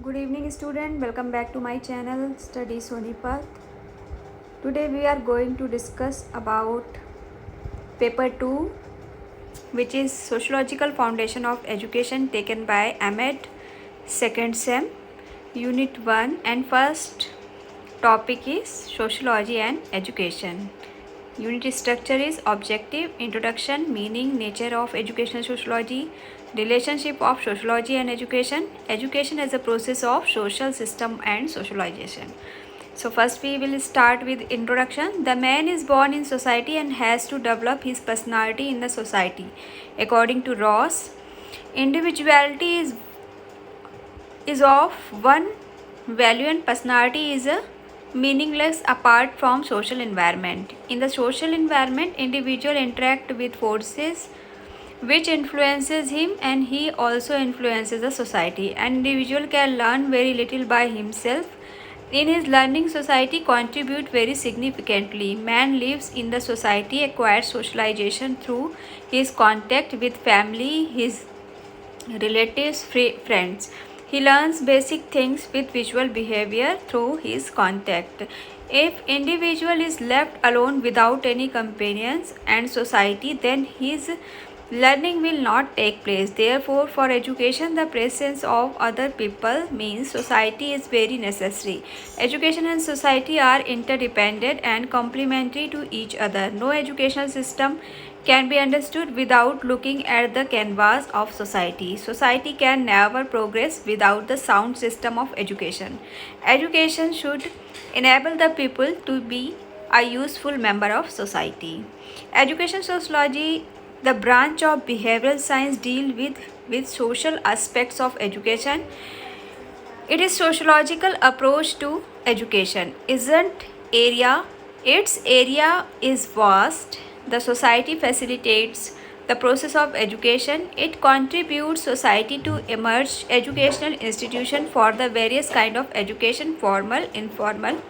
Good evening student, welcome back to my channel Study Sonipat. Today we are going to discuss about paper 2, which is Sociological Foundation of Education, taken by Ahmed, second sem, unit 1, and first topic is Sociology and Education. Unit structure is objective, introduction, meaning, nature of educational sociology, relationship of sociology and education as a process of social system and socialization. So first we will start with introduction. The man is born in society and has to develop his personality in the society. According to Ross, individuality is of one value and personality is a meaningless apart from social environment. In the social environment, individual interact with forces which influences him and he also influences the society. An individual can learn very little by himself. In his learning, society contribute very significantly. Man lives in the society, acquires socialization through his contact with family, his relatives, friends. He learns basic things with visual behavior through his contact. If individual is left alone without any companions and society, then his learning will not take place. Therefore, for education, the presence of other people means society is very necessary. Education and society are interdependent and complementary to each other. No educational system can be understood without looking at the canvas of society. Society can never progress without the sound system of education. Education should enable the people to be a useful member of society. Education sociology, the branch of behavioral science, deal with social aspects of education. It is sociological approach to education. Its area is vast. The society facilitates the process of education. It contributes society to emerge educational institution for the various kind of education, formal, informal,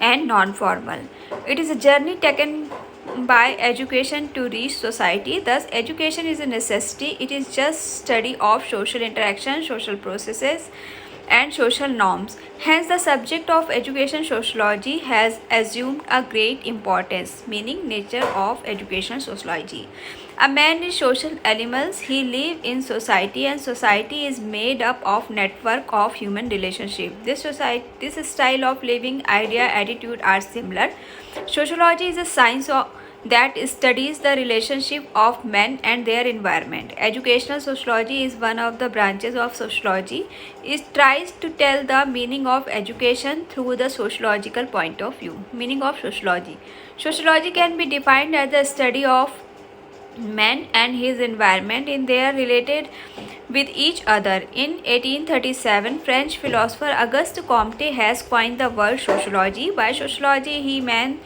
and non-formal. It is a journey taken by education to reach society. Thus, education is a necessity. It is just study of social interaction, social processes, and social norms. Hence, the subject of education sociology has assumed a great importance, meaning nature of education sociology. A man is social animals. He lives in society and society is made up of network of human relationship. This style of living, idea, attitude are similar. Sociology is a science that studies the relationship of men and their environment. Educational sociology is one of the branches of sociology. It tries to tell the meaning of education through the sociological point of view. Meaning of sociology. Sociology can be defined as the study of man and his environment in their related with each other. In 1837, French philosopher Auguste Comte has coined the word sociology. By sociology, he meant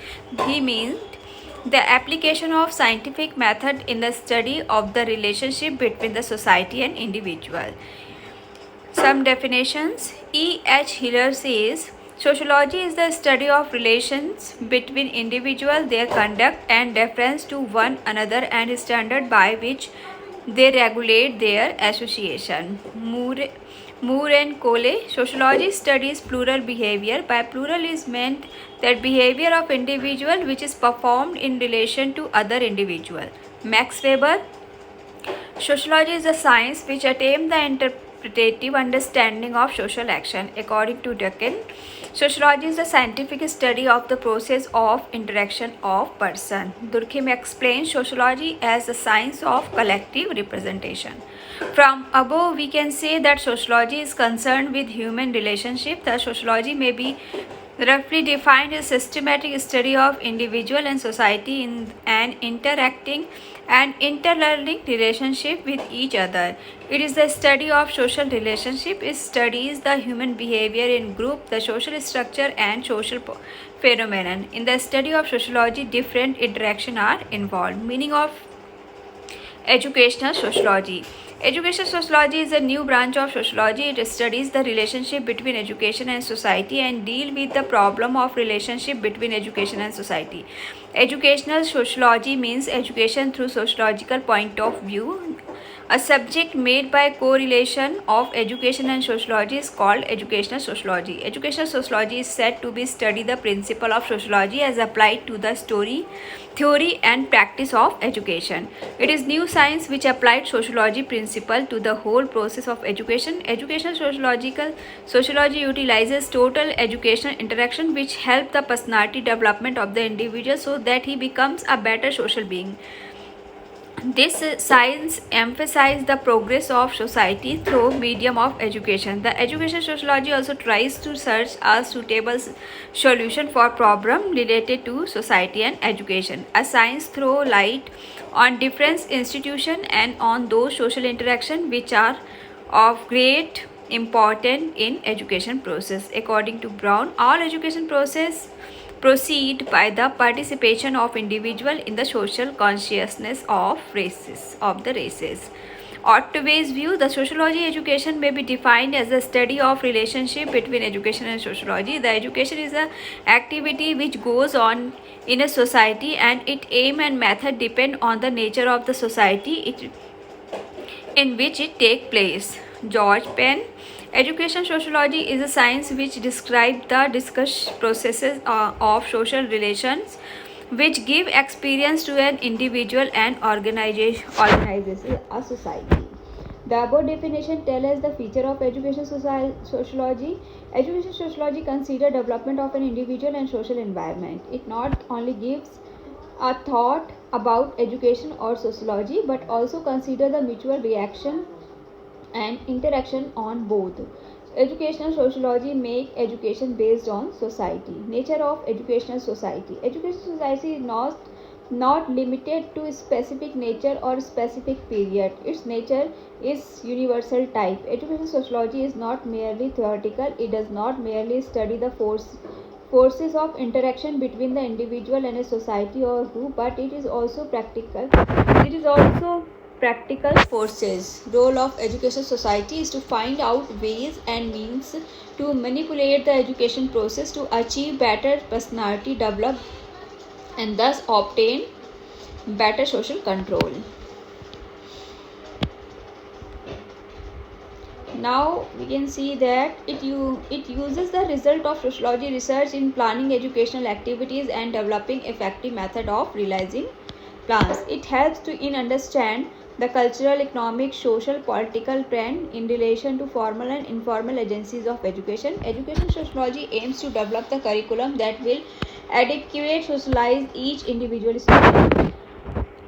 the application of scientific method in the study of the relationship between the society and individual. Some definitions. E. H. Hiller says, sociology is the study of relations between individuals, their conduct and deference to one another and standard by which they regulate their association. Moore and Cole, sociology studies plural behavior. By plural is meant that behavior of individual which is performed in relation to other individual. Max Weber, sociology is a science which attempts the interpretative understanding of social action. According to Durkheim, sociology is the scientific study of the process of interaction of person. Durkheim explains sociology as the science of collective representation. From above, we can say that sociology is concerned with human relationship. The sociology may be roughly defined as systematic study of individual and society in an interacting and interlearning relationship with each other. It is the study of social relationship. It studies the human behavior in group, the social structure and social phenomenon. In the study of sociology, different interaction are involved. Meaning of educational sociology. Educational sociology is a new branch of sociology. It studies the relationship between education and society and deal with the problem of relationship between education and society. Educational sociology means education through sociological point of view. A subject made by correlation of education and sociology is called educational sociology. Educational sociology is said to be study the principle of sociology as applied to the theory and practice of education. It is new science which applied sociology principle to the whole process of education. Educational sociology utilizes total educational interaction which help the personality development of the individual so that he becomes a better social being. This science emphasizes the progress of society through medium of education. The education sociology also tries to search a suitable solution for problem related to society and education. A science throw light on different institutions and on those social interaction which are of great importance in education process. According to Brown, all education process proceed by the participation of individual in the social consciousness of the races. Ottaway's view, the sociology education may be defined as the study of relationship between education and sociology. The education is a activity which goes on in a society and its aim and method depend on the nature of the society in which it takes place. George Penn, education sociology is a science which describes the discuss processes of social relations which give experience to an individual and organizes a society. The above definition tells us the feature of education sociology. Education sociology considers development of an individual and social environment. It not only gives a thought about education or sociology but also consider the mutual reaction and interaction on both. Educational sociology make education based on society. Nature of educational society. Educational society is not limited to a specific nature or specific period. Its nature is universal type. Educational sociology is not merely theoretical. It does not merely study the forces of interaction between the individual and a society or group, but it is also practical. It is also practical forces. Role of education society is to find out ways and means to manipulate the education process to achieve better personality develop and thus obtain better social control. Now we can see that it uses the result of sociology research in planning educational activities and developing effective method of realizing plans. It helps to understand the cultural, economic, social, political trend in relation to formal and informal agencies of education. Education sociology aims to develop the curriculum that will adequately socialize each individual student.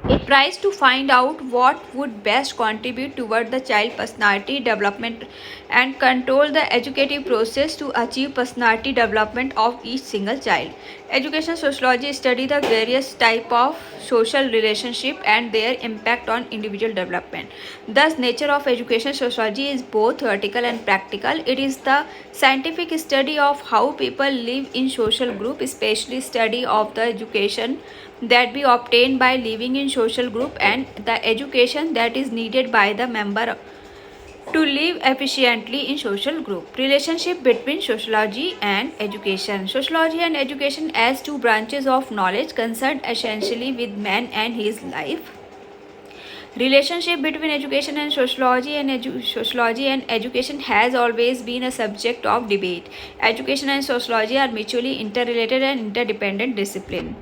It tries to find out what would best contribute toward the child personality development and control the educative process to achieve personality development of each single child. Education sociology studies the various type of social relationship and their impact on individual development. Thus, nature of education sociology is both theoretical and practical. It is the scientific study of how people live in social group, especially study of the education that be obtained by living in social group and the education that is needed by the member to live efficiently in social group. Relationship between sociology and education. Sociology and education as two branches of knowledge concerned essentially with man and his life. Relationship between education and sociology and education has always been a subject of debate. Education and sociology are mutually interrelated and interdependent disciplines.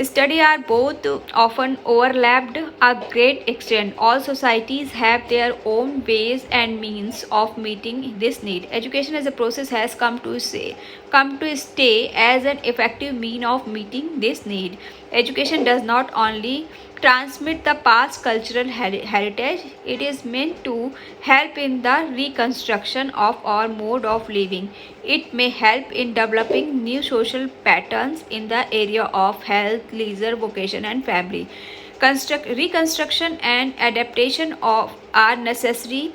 Study are both often overlapped a great extent. All societies have their own ways and means of meeting this need. Education as a process has come to stay as an effective mean of meeting this need. Education does not only transmit the past cultural heritage, it is meant to help in the reconstruction of our mode of living. It may help in developing new social patterns in the area of health, leisure, vocation, and family. Reconstruction and adaptation are necessary,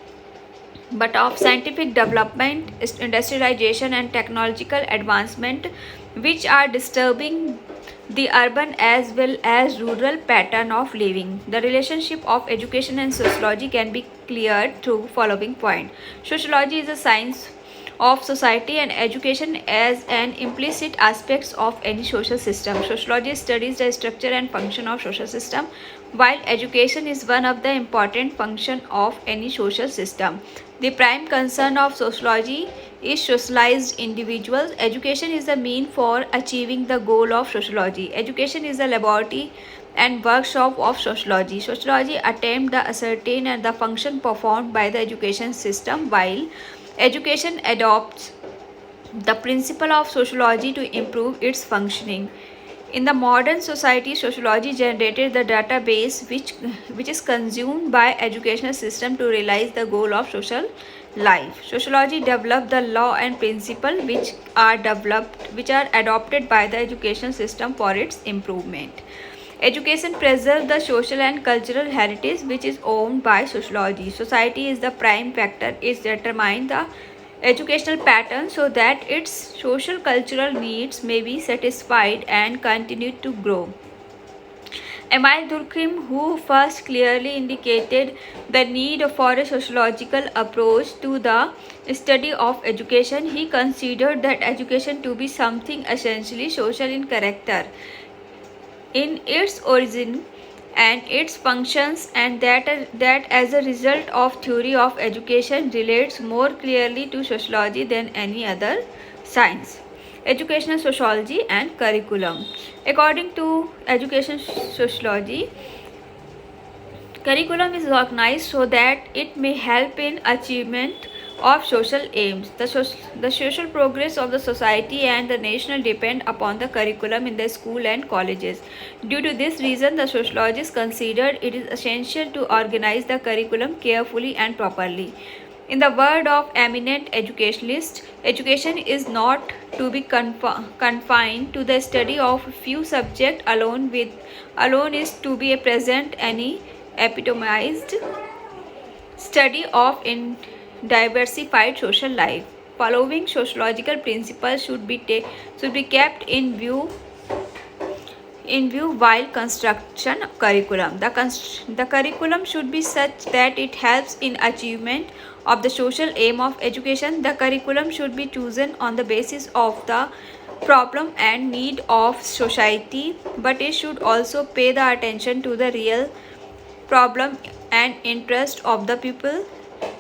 but of scientific development, industrialization, and technological advancement, which are disturbing the urban as well as rural pattern of living. The relationship of education and sociology can be cleared through following point. Sociology is a science of society and education as an implicit aspects of any social system. Sociology studies the structure and function of social system, While education is one of the important functions of any social system, the prime concern of sociology is socialized individuals. Education is the mean for achieving the goal of sociology. Education is the laboratory and workshop of sociology. Sociology attempts to ascertain and the function performed by the education system, while education adopts the principle of sociology to improve its functioning. In the modern society, sociology generated the database which is consumed by educational system to realize the goal of social life. Sociology developed the law and principle which are adopted by the education system for its improvement. Education preserves the social and cultural heritage which is owned by sociology. Society is the prime factor. It determines the educational pattern so that its social cultural needs may be satisfied and continue to grow. Emile Durkheim, who first clearly indicated the need for a sociological approach to the study of education, he considered that education to be something essentially social in character, in its origin and its functions, and that as a result of theory of education relates more clearly to sociology than any other science. Educational sociology and curriculum. According to education sociology, curriculum is organized so that it may help in achievement of social aims. The social progress of the society and the nation depend upon the curriculum in the school and colleges. Due to this reason, the sociologists considered it is essential to organize the curriculum carefully and properly. In the word of eminent educationalists, education is not to be confined to the study of few subjects alone is to be a present any epitomized study of in diversified social life. Following sociological principles should be kept in view while construction curriculum. The curriculum should be such that it helps in achievement of the social aim of education. The curriculum should be chosen on the basis of the problem and need of society, but it should also pay the attention to the real problem and interest of the people.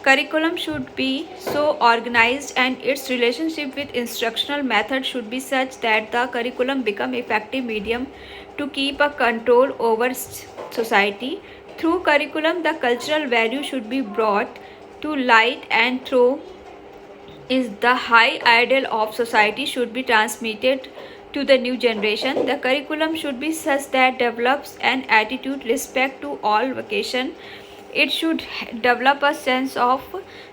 Curriculum should be so organized and its relationship with instructional method should be such that the curriculum become effective medium to keep a control over society. Through curriculum, the cultural value should be brought to light, and through is the high ideal of society should be transmitted to the new generation. The curriculum should be such that develops an attitude respect to all vocation. It should develop a sense of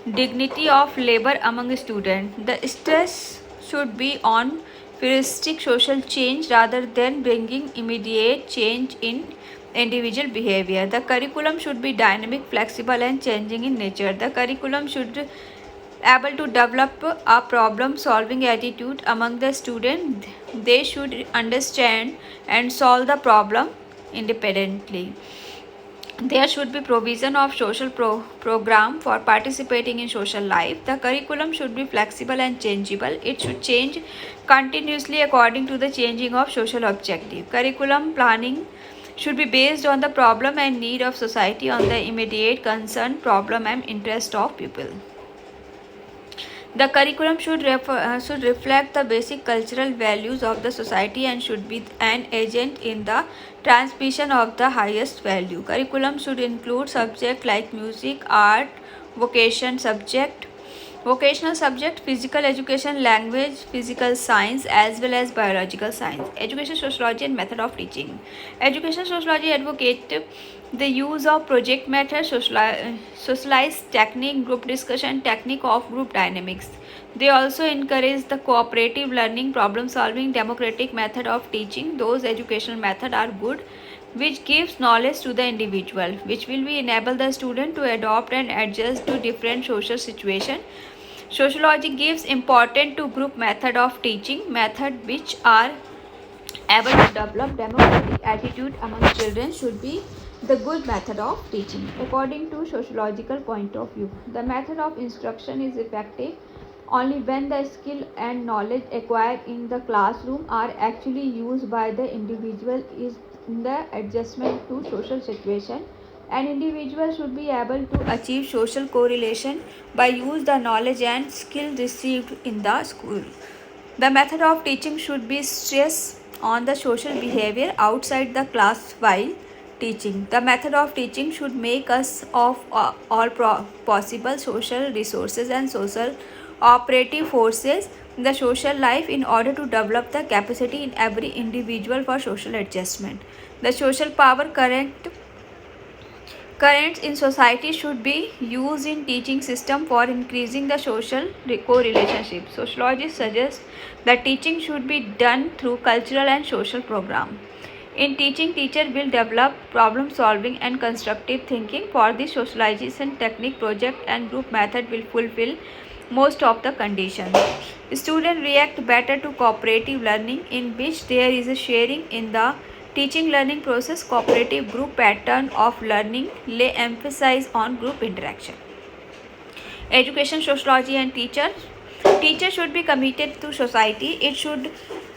dignity of labor among students. The stress should be on futuristic social change rather than bringing immediate change in individual behavior. The curriculum should be dynamic, flexible, and changing in nature. The curriculum should able to develop a problem solving attitude among the student. They should understand and solve the problem independently. There should be provision of social program for participating in social life. The curriculum should be flexible and changeable. It should change continuously according to the changing of social objective. Curriculum planning should be based on the problem and need of society, on the immediate concern, problem and interest of people. The curriculum should reflect the basic cultural values of the society and should be an agent in the transmission of the highest value. Curriculum should include subjects like music, art, vocational subject, physical education, language, physical science, as well as biological science. Education sociology and method of teaching. Education sociology advocate the use of project method, socialized technique, group discussion technique of group dynamics. They also encourage the cooperative learning, problem solving, democratic method of teaching. Those educational methods are good which gives knowledge to the individual, which will be enable the student to adopt and adjust to different social situation. Sociology gives importance to group method of teaching, method which are able to develop democratic attitude among children should be the good method of teaching. According to sociological point of view, the method of instruction is effective only when the skill and knowledge acquired in the classroom are actually used by the individual in the adjustment to social situation. An individual should be able to achieve social correlation by use the knowledge and skill received in the school. The method of teaching should be stress on the social behavior outside the class while teaching. The method of teaching should make us of all possible social resources and social operative forces in the social life in order to develop the capacity in every individual for social adjustment. The social power currents in society should be used in teaching system for increasing the social co-relationship. Sociologists suggest that teaching should be done through cultural and social program. In teaching, teacher will develop problem solving and constructive thinking. For this socialization technique, project and group method will fulfill most of the conditions. Students react better to cooperative learning in which there is a sharing in the teaching learning process. Cooperative group pattern of learning lay emphasis on group interaction. Education, sociology and teacher should be committed to society. It should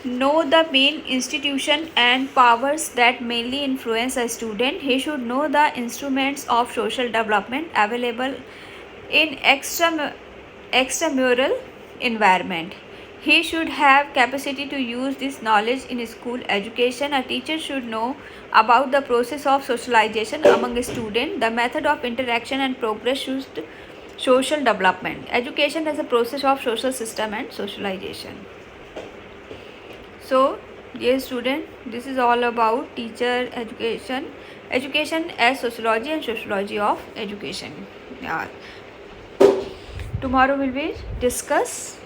know the main institution and powers that mainly influence a student. He should know the instruments of social development available in extramural environment. He should have capacity to use this knowledge in school education. A teacher should know about the process of socialization among students, the method of interaction and progress should social development. Education as a process of social system and socialization. So, dear student, this is all about teacher education as sociology and sociology of education. Yeah. Tomorrow will we discuss